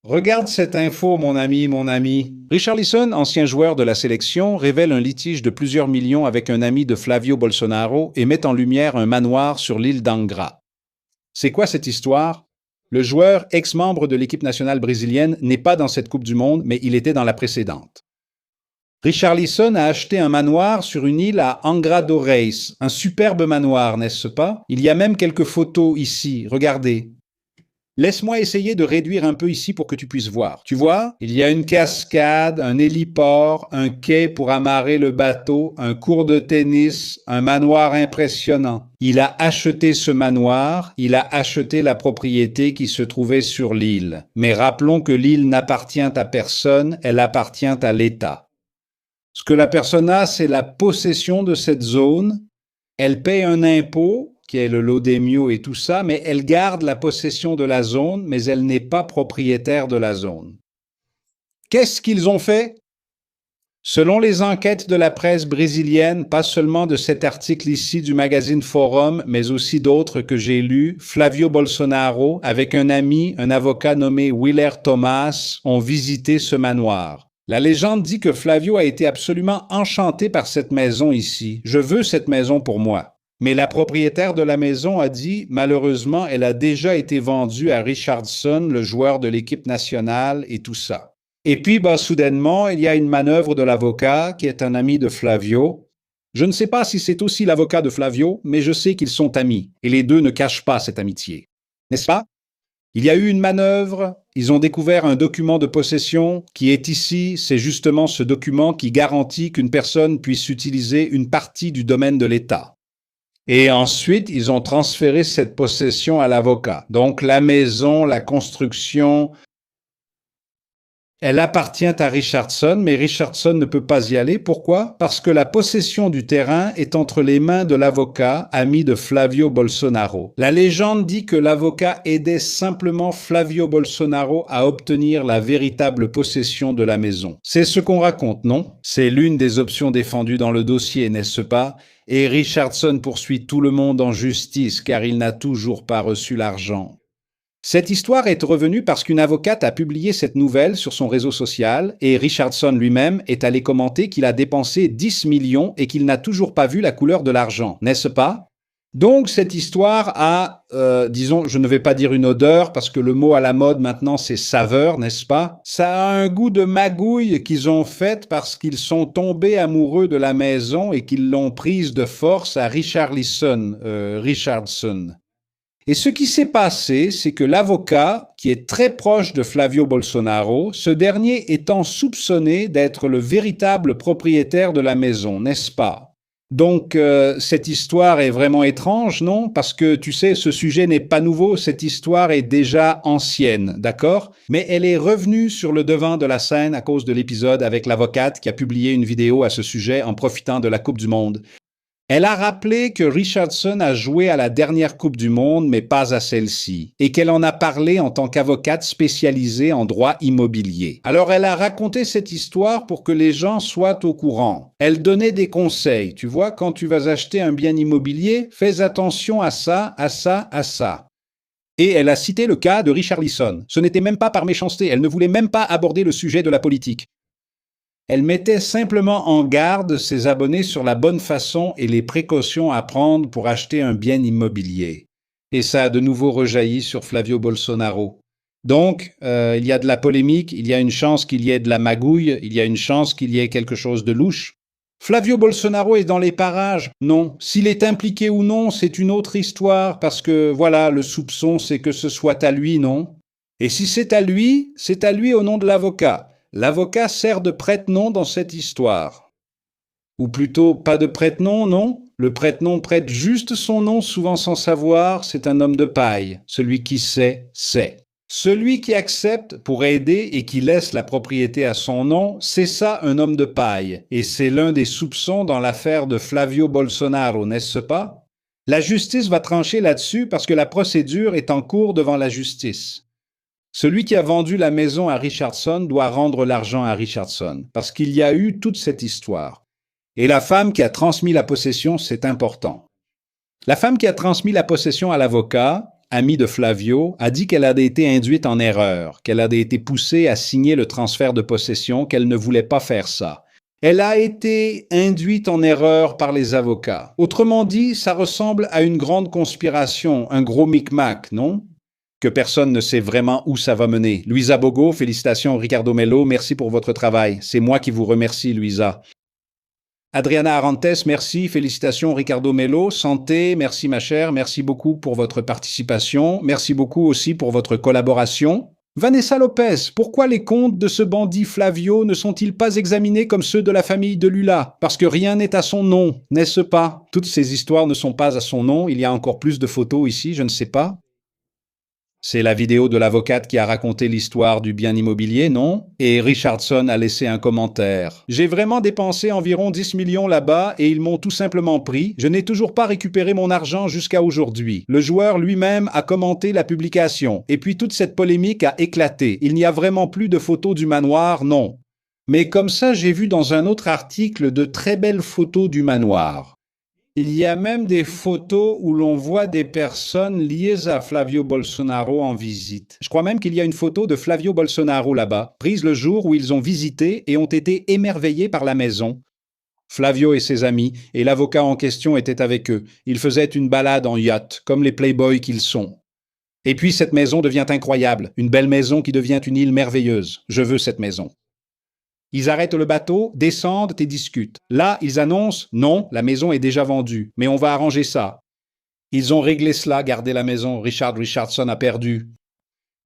Regarde cette info, mon ami, mon ami. Richarlison, ancien joueur de la sélection, révèle un litige de plusieurs millions avec un ami de Flavio Bolsonaro et met en lumière un manoir sur l'île d'Angra. C'est quoi cette histoire? Le joueur, ex-membre de l'équipe nationale brésilienne, n'est pas dans cette Coupe du Monde, mais il était dans la précédente. Richarlison a acheté un manoir sur une île à Angra do Reis. Un superbe manoir, n'est-ce pas? Il y a même quelques photos ici, regardez. Laisse-moi essayer de réduire un peu ici pour que tu puisses voir. Tu vois, il y a une cascade, un héliport, un quai pour amarrer le bateau, un court de tennis, un manoir impressionnant. Il a acheté ce manoir, il a acheté la propriété qui se trouvait sur l'île. Mais rappelons que l'île n'appartient à personne, elle appartient à l'État. Ce que la personne a, c'est la possession de cette zone. Elle paye un impôt, qui est le Lodémio et tout ça, mais elle garde la possession de la zone, mais elle n'est pas propriétaire de la zone. Qu'est-ce qu'ils ont fait? Selon les enquêtes de la presse brésilienne, pas seulement de cet article ici du magazine Forum, mais aussi d'autres que j'ai lus, Flavio Bolsonaro, avec un ami, un avocat nommé Willer Thomas, ont visité ce manoir. La légende dit que Flavio a été absolument enchanté par cette maison ici. Je veux cette maison pour moi. Mais la propriétaire de la maison a dit, malheureusement, elle a déjà été vendue à Richarlison, le joueur de l'équipe nationale et tout ça. Et puis, soudainement, il y a une manœuvre de l'avocat qui est un ami de Flavio. Je ne sais pas si c'est aussi l'avocat de Flavio, mais je sais qu'ils sont amis, et les deux ne cachent pas cette amitié. N'est-ce pas? Il y a eu une manœuvre, ils ont découvert un document de possession qui est ici, c'est justement ce document qui garantit qu'une personne puisse utiliser une partie du domaine de l'État. Et ensuite, ils ont transféré cette possession à l'avocat. Donc, la maison, la construction, elle appartient à Richarlison, mais Richarlison ne peut pas y aller. Pourquoi? Parce que la possession du terrain est entre les mains de l'avocat, ami de Flavio Bolsonaro. La légende dit que l'avocat aidait simplement Flavio Bolsonaro à obtenir la véritable possession de la maison. C'est ce qu'on raconte, non? C'est l'une des options défendues dans le dossier, n'est-ce pas? Et Richarlison poursuit tout le monde en justice car il n'a toujours pas reçu l'argent. Cette histoire est revenue parce qu'une avocate a publié cette nouvelle sur son réseau social et Richarlison lui-même est allé commenter qu'il a dépensé 10 millions et qu'il n'a toujours pas vu la couleur de l'argent, n'est-ce pas? Donc cette histoire a, disons, je ne vais pas dire une odeur parce que le mot à la mode maintenant c'est saveur, n'est-ce pas? Ça a un goût de magouille qu'ils ont faite parce qu'ils sont tombés amoureux de la maison et qu'ils l'ont prise de force à Richarlison. Et ce qui s'est passé, c'est que l'avocat, qui est très proche de Flavio Bolsonaro, ce dernier étant soupçonné d'être le véritable propriétaire de la maison, n'est-ce pas? Donc, cette histoire est vraiment étrange, non? Parce que, tu sais, ce sujet n'est pas nouveau, cette histoire est déjà ancienne, d'accord? Mais elle est revenue sur le devant de la scène à cause de l'épisode avec l'avocate qui a publié une vidéo à ce sujet en profitant de la Coupe du Monde. Elle a rappelé que Richarlison a joué à la dernière Coupe du Monde, mais pas à celle-ci, et qu'elle en a parlé en tant qu'avocate spécialisée en droit immobilier. Alors elle a raconté cette histoire pour que les gens soient au courant. Elle donnait des conseils. Tu vois, quand tu vas acheter un bien immobilier, fais attention à ça, à ça, à ça. Et elle a cité le cas de Richarlison. Ce n'était même pas par méchanceté, elle ne voulait même pas aborder le sujet de la politique. Elle mettait simplement en garde ses abonnés sur la bonne façon et les précautions à prendre pour acheter un bien immobilier. Et ça a de nouveau rejailli sur Flavio Bolsonaro. Donc, il y a de la polémique, il y a une chance qu'il y ait de la magouille, il y a une chance qu'il y ait quelque chose de louche. Flavio Bolsonaro est dans les parages? Non. S'il est impliqué ou non, c'est une autre histoire, parce que, voilà, le soupçon, c'est que ce soit à lui, non? Et si c'est à lui au nom de l'avocat. L'avocat sert de prête-nom dans cette histoire. Ou plutôt, pas de prête-nom, non? Le prête-nom prête juste son nom, souvent sans savoir, c'est un homme de paille. Celui qui sait, sait. Celui qui accepte pour aider et qui laisse la propriété à son nom, c'est ça un homme de paille. Et c'est l'un des soupçons dans l'affaire de Flavio Bolsonaro, n'est-ce pas? La justice va trancher là-dessus parce que la procédure est en cours devant la justice. Celui qui a vendu la maison à Richarlison doit rendre l'argent à Richarlison, parce qu'il y a eu toute cette histoire. Et la femme qui a transmis la possession, c'est important. La femme qui a transmis la possession à l'avocat amie de Flavio, a dit qu'elle a été induite en erreur, qu'elle a été poussée à signer le transfert de possession, qu'elle ne voulait pas faire ça. Elle a été induite en erreur par les avocats. Autrement dit, ça ressemble à une grande conspiration, un gros micmac, non? Que personne ne sait vraiment où ça va mener. Luisa Bogo, félicitations Ricardo Mello, merci pour votre travail. C'est moi qui vous remercie, Luisa. Adriana Arantes, merci, félicitations Ricardo Mello, santé, merci ma chère, merci beaucoup pour votre participation, merci beaucoup aussi pour votre collaboration. Vanessa Lopez, pourquoi les comptes de ce bandit Flavio ne sont-ils pas examinés comme ceux de la famille de Lula? Parce que rien n'est à son nom, n'est-ce pas? Toutes ces histoires ne sont pas à son nom, il y a encore plus de photos ici, je ne sais pas. C'est la vidéo de l'avocate qui a raconté l'histoire du bien immobilier, non? Et Richardson a laissé un commentaire. J'ai vraiment dépensé environ 10 millions là-bas et ils m'ont tout simplement pris. Je n'ai toujours pas récupéré mon argent jusqu'à aujourd'hui. Le joueur lui-même a commenté la publication. Et puis toute cette polémique a éclaté. Il n'y a vraiment plus de photos du manoir, non. Mais comme ça, j'ai vu dans un autre article de très belles photos du manoir. Il y a même des photos où l'on voit des personnes liées à Flavio Bolsonaro en visite. Je crois même qu'il y a une photo de Flavio Bolsonaro là-bas, prise le jour où ils ont visité et ont été émerveillés par la maison. Flavio et ses amis, et l'avocat en question était avec eux. Ils faisaient une balade en yacht, comme les playboys qu'ils sont. Et puis cette maison devient incroyable, une belle maison qui devient une île merveilleuse. Je veux cette maison. Ils arrêtent le bateau, descendent et discutent. Là, ils annoncent « Non, la maison est déjà vendue, mais on va arranger ça. » Ils ont réglé cela, gardé la maison. Richardson a perdu.